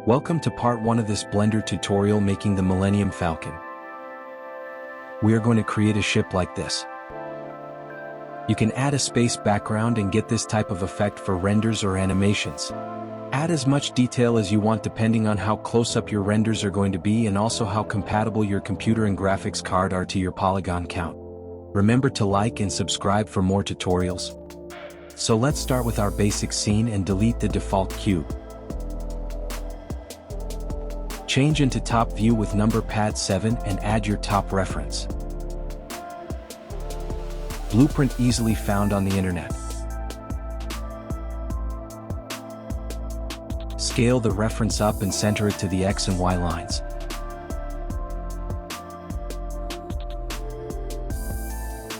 Welcome to part 1 of this Blender tutorial making the Millennium Falcon. We are going to create a ship like this. You can add a space background and get this type of effect for renders or animations. Add as much detail as you want depending on how close up your renders are going to be and also how compatible your computer and graphics card are to your polygon count. Remember to like and subscribe for more tutorials. So let's start with our basic scene and delete the default cube. Change into top view with number pad 7 and add your top reference. Blueprint easily found on the internet. Scale the reference up and center it to the X and Y lines.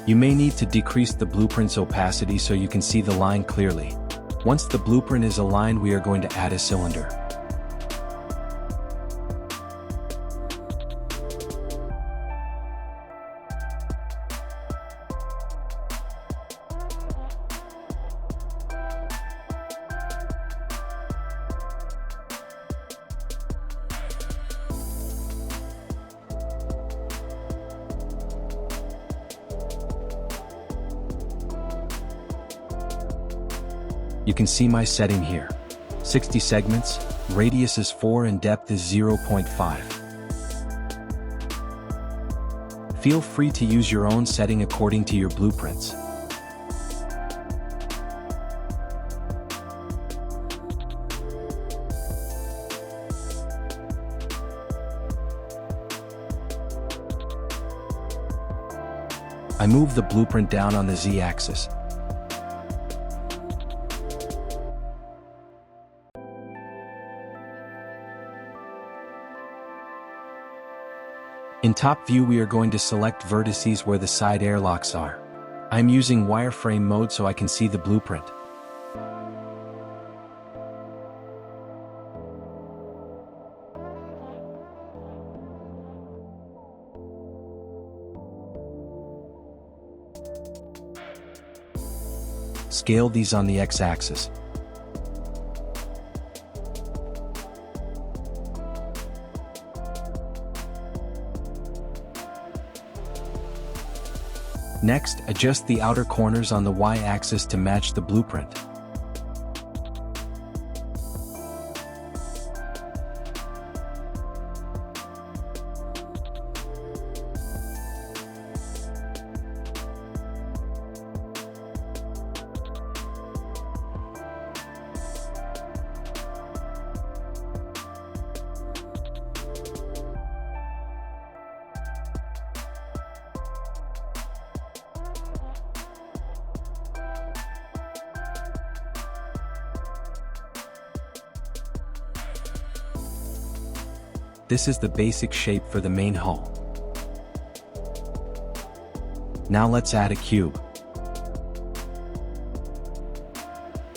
You may need to decrease the blueprint's opacity so you can see the line clearly. Once the blueprint is aligned, we are going to add a cylinder. You can see my setting here. 60 segments, radius is 4 and depth is 0.5. Feel free to use your own setting according to your blueprints. I move the blueprint down on the Z-axis. In top view, we are going to select vertices where the side airlocks are. I'm using wireframe mode so I can see the blueprint. Scale these on the X-axis. Next, adjust the outer corners on the Y-axis to match the blueprint. This is the basic shape for the main hull. Now let's add a cube.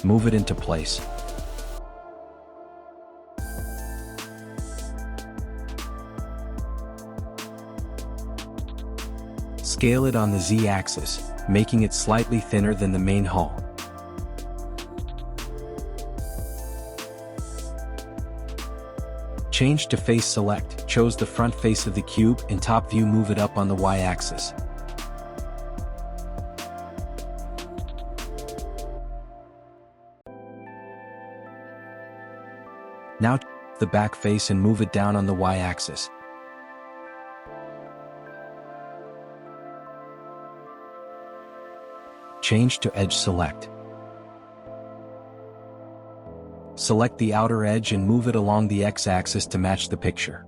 Move it into place. Scale it on the Z-axis, making it slightly thinner than the main hull. Change to face select, chose the front face of the cube, in top view move it up on the Y-axis. Now the back face and move it down on the Y-axis. Change to edge select. Select the outer edge and move it along the X-axis to match the picture.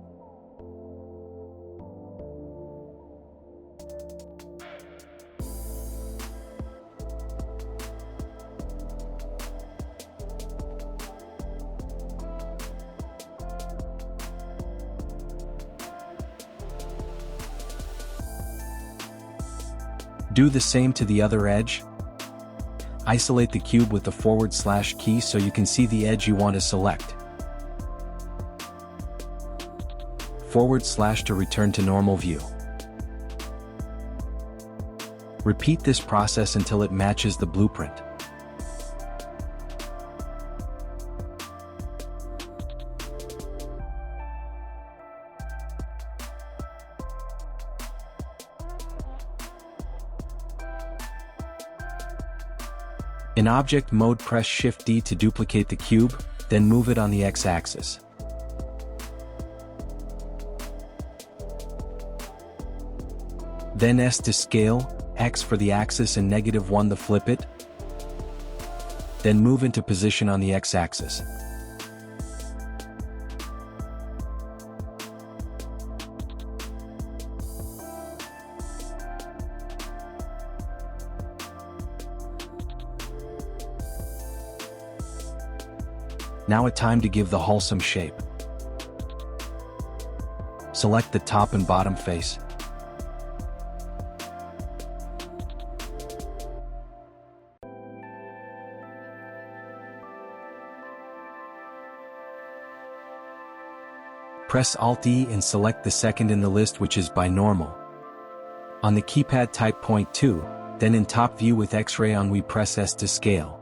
Do the same to the other edge. Isolate the cube with the / key so you can see the edge you want to select. / to return to normal view. Repeat this process until it matches the blueprint. In object mode, press Shift D to duplicate the cube, then move it on the X-axis. Then S to scale, X for the axis and -1 to flip it. Then move into position on the X-axis. Now it's time to give the hull some shape. Select the top and bottom face. Press Alt-E and select the second in the list, which is binormal. On the keypad type point 2, then in top view with X-ray on we press S to scale.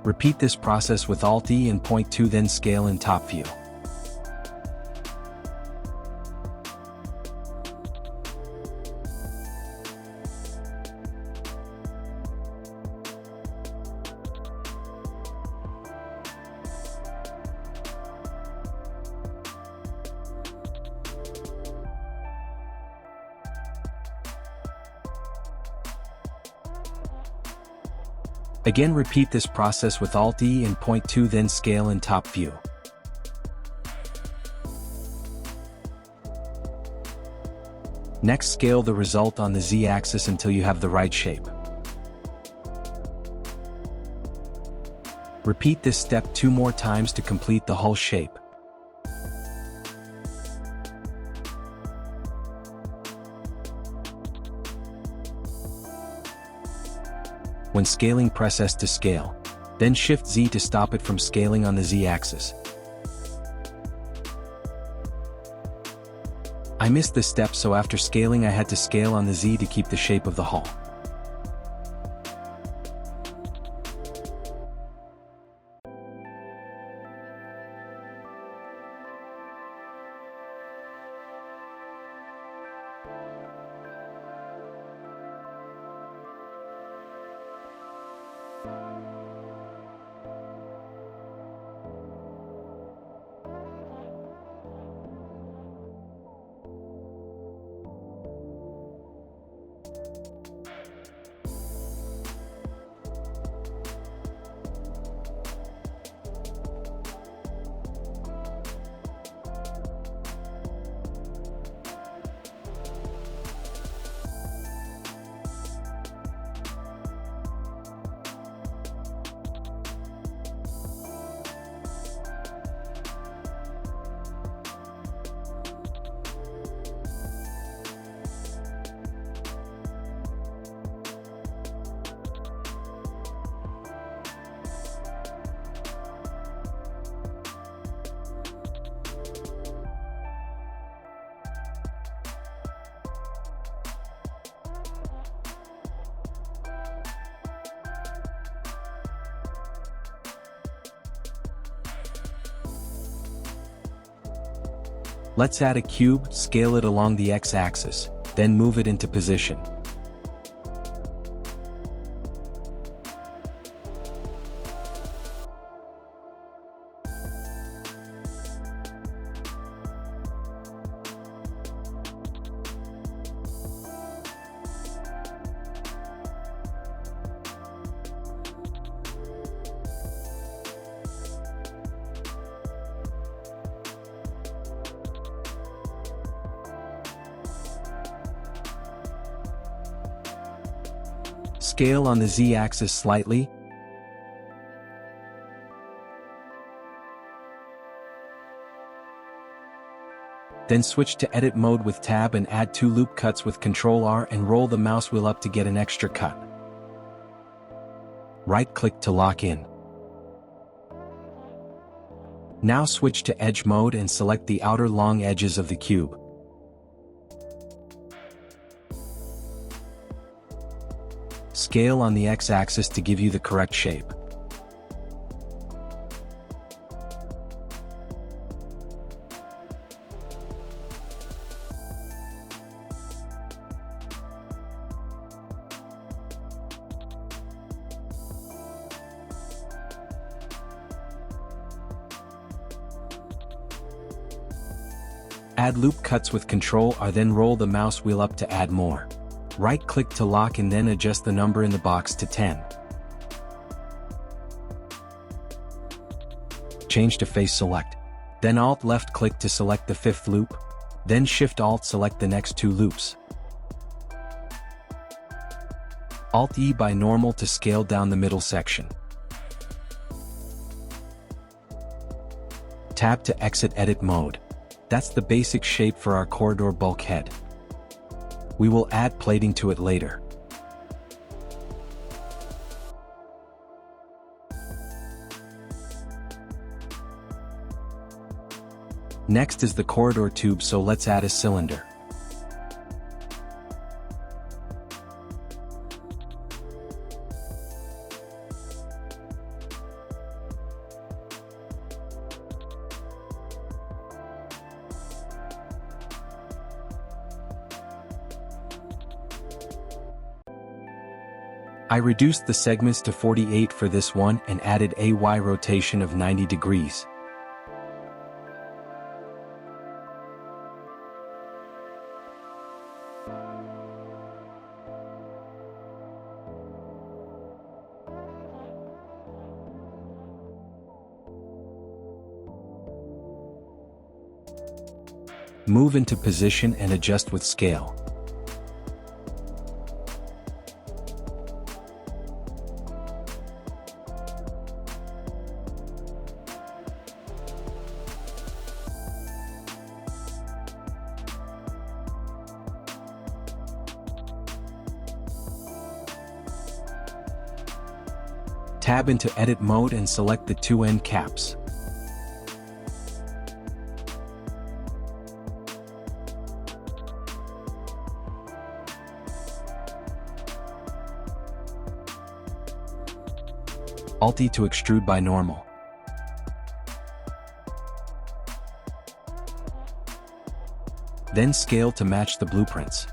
Repeat this process with Alt-E and point 2, then scale in top view. Again, repeat this process with Alt-E and point 2, then scale in top view. Next, scale the result on the Z-axis until you have the right shape. Repeat this step 2 more times to complete the whole shape. When scaling, press S to scale. Then Shift Z to stop it from scaling on the Z-axis. I missed this step, so after scaling I had to scale on the Z to keep the shape of the hull. Let's add a cube, scale it along the X-axis, then move it into position. Scale on the Z-axis slightly. Then switch to edit mode with tab and add 2 loop cuts with Ctrl R and roll the mouse wheel up to get an extra cut. Right-click to lock in. Now switch to edge mode and select the outer long edges of the cube. Scale on the x-axis to give you the correct shape. Add loop cuts with Ctrl R, then roll the mouse wheel up to add more. Right-click to lock and then adjust the number in the box to 10. Change to face select. Then Alt-left-click to select the 5th loop. Then Shift-Alt select the next 2 loops. Alt-E by normal to scale down the middle section. Tab to exit edit mode. That's the basic shape for our corridor bulkhead. We will add plating to it later. Next is the corridor tube, so let's add a cylinder. I reduced the segments to 48 for this one and added a Y rotation of 90 degrees. Move into position and adjust with scale. Tab into edit mode and select the 2 end caps. Alt-E to extrude by normal. Then scale to match the blueprints.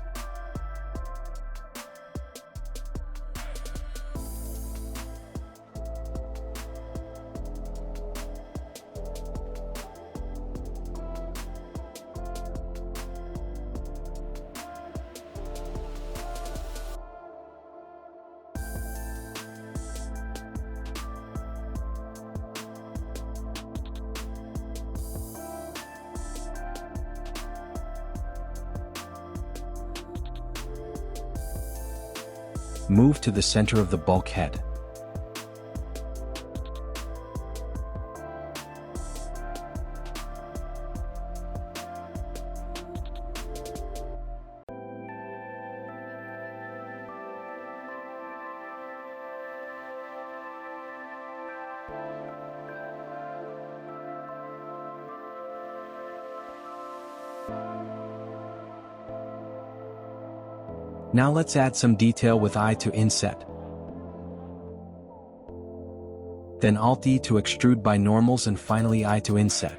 Move to the center of the bulkhead. Now let's add some detail with eye to inset. Then Alt-E to extrude by normals and finally eye to inset.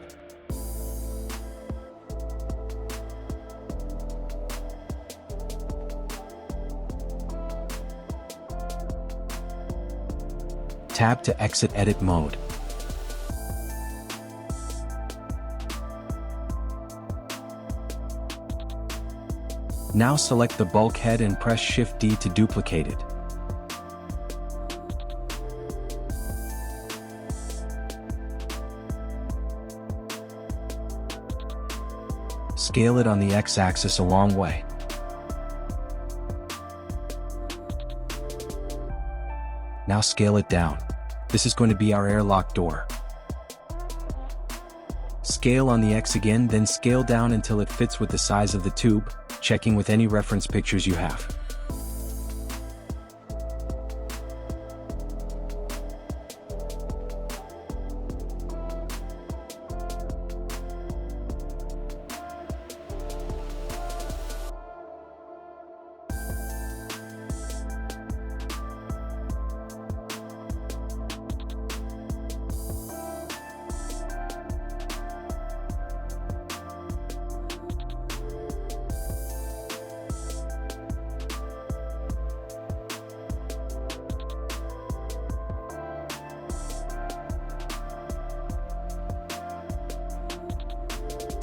Tab to exit edit mode. Now select the bulkhead and press Shift-D to duplicate it. Scale it on the X-axis a long way. Now scale it down. This is going to be our airlock door. Scale on the X again, then scale down until it fits with the size of the tube, checking with any reference pictures you have.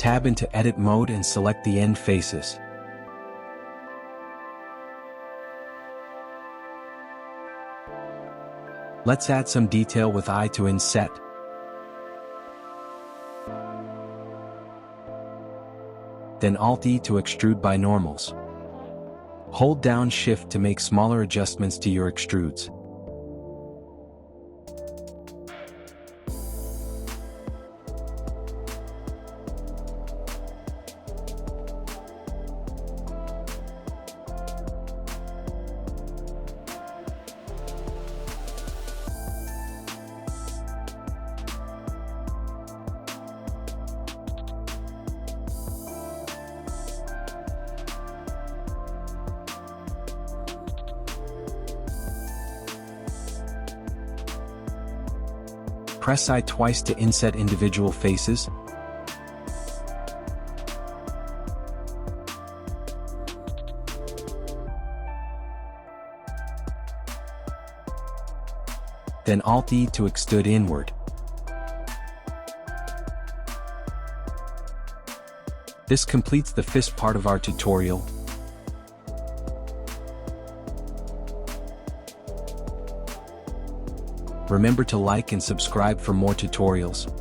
Tab into edit mode and select the end faces. Let's add some detail with eye to inset. Then Alt-E to extrude by normals. Hold down Shift to make smaller adjustments to your extrudes. Press I twice to inset individual faces. Then Alt-E to extrude inward. This completes the fist part of our tutorial. Remember to like and subscribe for more tutorials.